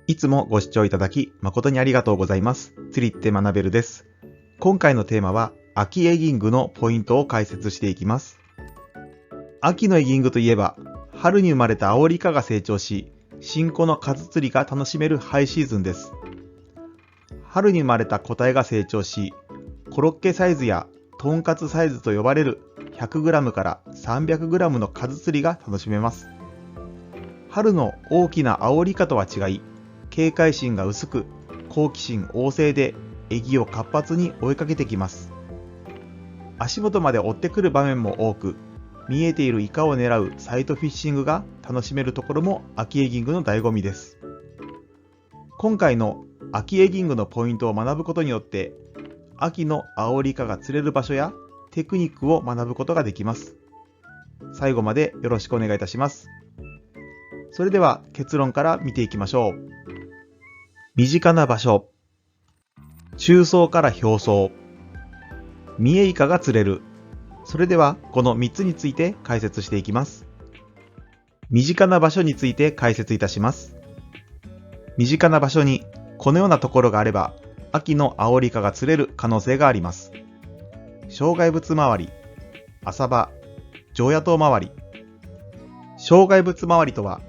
いつもご視聴いただき誠にありがとうございます。釣りって学べるです。今回のテーマは秋エギングのポイントを解説していきます。秋のエギングといえば、春に生まれたアオリイカが成長し、新子の数釣りが楽しめるハイシーズンです。春に生まれた個体が成長し、コロッケサイズやトンカツサイズと呼ばれる 100g から 300g の数釣りが楽しめます。春の大きなアオリイカとは違い、警戒心が薄く、好奇心旺盛で、エギを活発に追いかけてきます。足元まで追ってくる場面も多く、見えているイカを狙うサイトフィッシングが楽しめるところも秋エギングの醍醐味です。今回の秋エギングのポイントを学ぶことによって、秋のアオリイカが釣れる場所やテクニックを学ぶことができます。最後までよろしくお願いいたします。それでは結論から見ていきましょう。身近な場所、中層から表層、見えイカが釣れる。それではこの3つについて解説していきます。身近な場所について解説いたします。身近な場所にこのようなところがあれば、秋のアオリイカが釣れる可能性があります。障害物周り、浅場、常夜灯周り。障害物周りとは、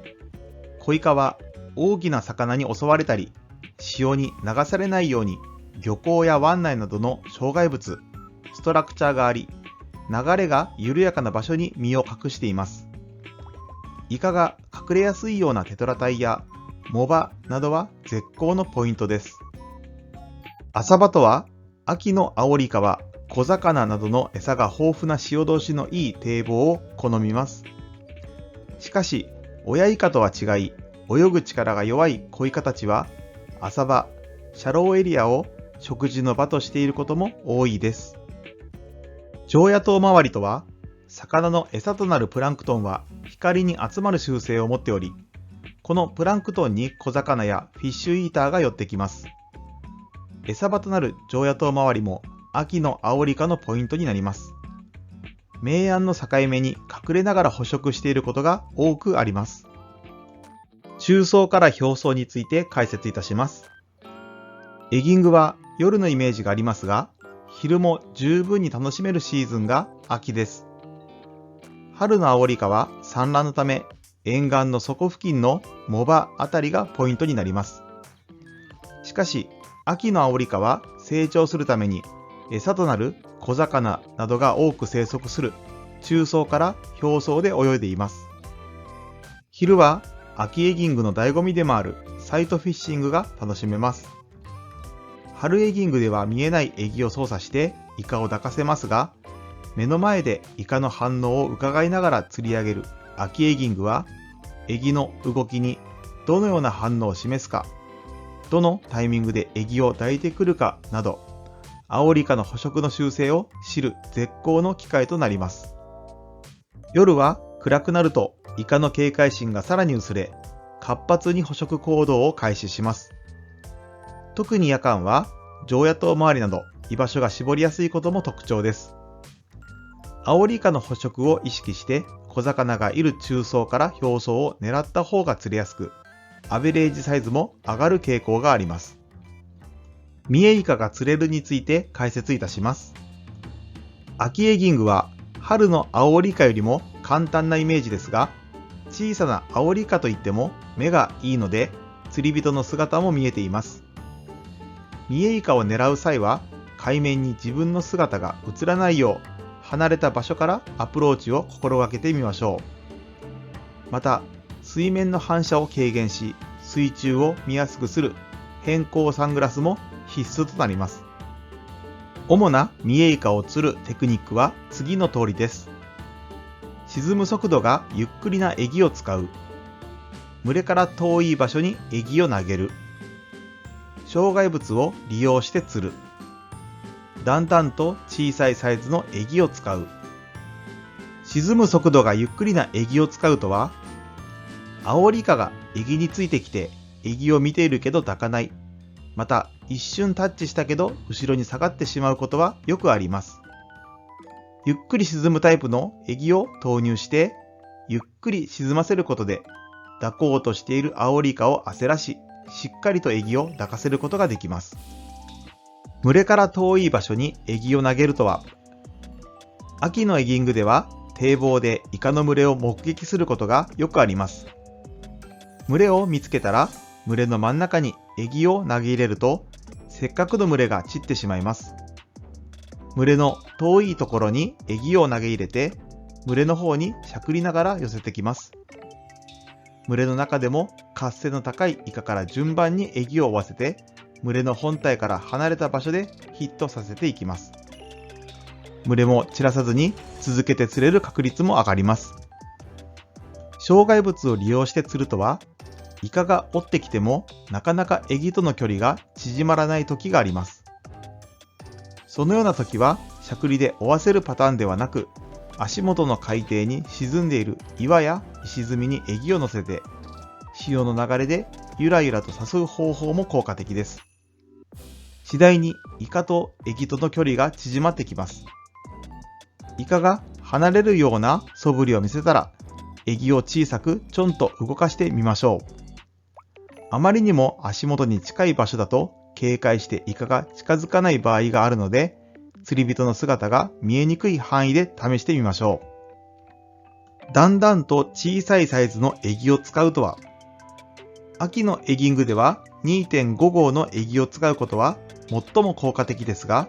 小イカは大きな魚に襲われたり、潮に流されないように漁港や湾内などの障害物、ストラクチャーがあり、流れが緩やかな場所に身を隠しています。イカが隠れやすいようなテトラ帯や藻場などは絶好のポイントです。浅場とは、秋のアオリイカは小魚などの餌が豊富な潮通しのいい堤防を好みます。しかし、親イカとは違い、泳ぐ力が弱い小イカたちは、浅場、シャローエリアを食事の場としていることも多いです。常夜灯周りとは、魚の餌となるプランクトンは光に集まる習性を持っており、このプランクトンに小魚やフィッシュイーターが寄ってきます。餌場となる常夜灯周りも秋のアオリイカのポイントになります。明暗の境目に隠れながら捕食していることが多くあります。中層から表層について解説いたします。エギングは夜のイメージがありますが、昼も十分に楽しめるシーズンが秋です。春のアオリイカは産卵のため、沿岸の底付近の藻場あたりがポイントになります。しかし、秋のアオリイカは成長するために、餌となる小魚などが多く生息する中層から表層で泳いでいます。昼は秋エギングの醍醐味でもあるサイトフィッシングが楽しめます。春エギングでは見えないエギを操作してイカを抱かせますが、目の前でイカの反応を伺いながら釣り上げる秋エギングは、エギの動きにどのような反応を示すか、どのタイミングでエギを抱いてくるかなど、アオリイカの捕食の習性を知る絶好の機会となります。夜は暗くなるとイカの警戒心がさらに薄れ、活発に捕食行動を開始します。特に夜間は常夜灯周りなど居場所が絞りやすいことも特徴です。アオリイカの捕食を意識して小魚がいる中層から表層を狙った方が釣れやすく、アベレージサイズも上がる傾向があります。見えイカが釣れるについて解説いたします。秋エギングは春のアオリイカよりも簡単なイメージですが、小さなアオリイカといっても目がいいので、釣り人の姿も見えています。見えイカを狙う際は、海面に自分の姿が映らないよう、離れた場所からアプローチを心がけてみましょう。また、水面の反射を軽減し、水中を見やすくする偏光サングラスも必須となります。主な見えイカを釣るテクニックは次の通りです。沈む速度がゆっくりなエギを使う。群れから遠い場所にエギを投げる。障害物を利用して釣る。だんだんと小さいサイズのエギを使う。沈む速度がゆっくりなエギを使うとは、アオリイカがエギについてきてエギを見ているけど抱かない。また一瞬タッチしたけど後ろに下がってしまうことはよくあります。ゆっくり沈むタイプのエギを投入して、ゆっくり沈ませることで、抱こうとしているアオリイカを焦らし、しっかりとエギを抱かせることができます。群れから遠い場所にエギを投げるとは、秋のエギングでは堤防でイカの群れを目撃することがよくあります。群れを見つけたら、群れの真ん中にエギを投げ入れると、せっかくの群れが散ってしまいます。群れの遠いところにエギを投げ入れて、群れの方にしゃくりながら寄せてきます。群れの中でも活性の高いイカから順番にエギを追わせて、群れの本体から離れた場所でヒットさせていきます。群れも散らさずに続けて釣れる確率も上がります。障害物を利用して釣るとは、イカが追ってきてもなかなかエギとの距離が縮まらない時があります。そのような時は、しゃくりで追わせるパターンではなく、足元の海底に沈んでいる岩や石積みにエギを乗せて、潮の流れでゆらゆらと誘う方法も効果的です。次第にイカとエギとの距離が縮まってきます。イカが離れるような素振りを見せたら、エギを小さくちょんと動かしてみましょう。あまりにも足元に近い場所だと警戒してイカが近づかない場合があるので、釣り人の姿が見えにくい範囲で試してみましょう。だんだんと小さいサイズのエギを使うとは、秋のエギングでは 2.5 号のエギを使うことは最も効果的ですが、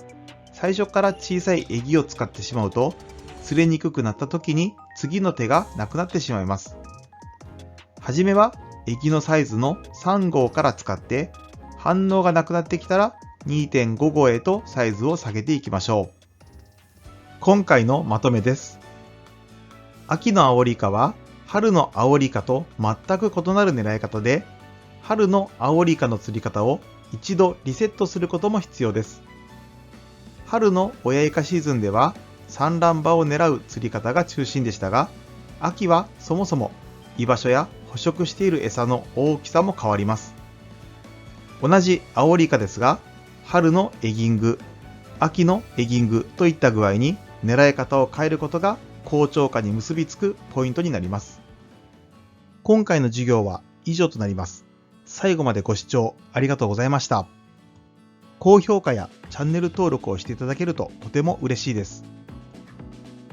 最初から小さいエギを使ってしまうと、釣れにくくなった時に次の手がなくなってしまいます。はじめはエギのサイズの3号から使って、反応がなくなってきたら 2.5 号へとサイズを下げていきましょう。今回のまとめです。秋のアオリイカは春のアオリイカと全く異なる狙い方で、春のアオリイカの釣り方を一度リセットすることも必要です。春の親イカシーズンでは産卵場を狙う釣り方が中心でしたが、秋はそもそも居場所や捕食している餌の大きさも変わります。同じアオリイカですが、春のエギング、秋のエギングといった具合に狙い方を変えることが好調化に結びつくポイントになります。今回の授業は以上となります。最後までご視聴ありがとうございました。高評価やチャンネル登録をしていただけるととても嬉しいです。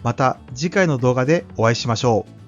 また次回の動画でお会いしましょう。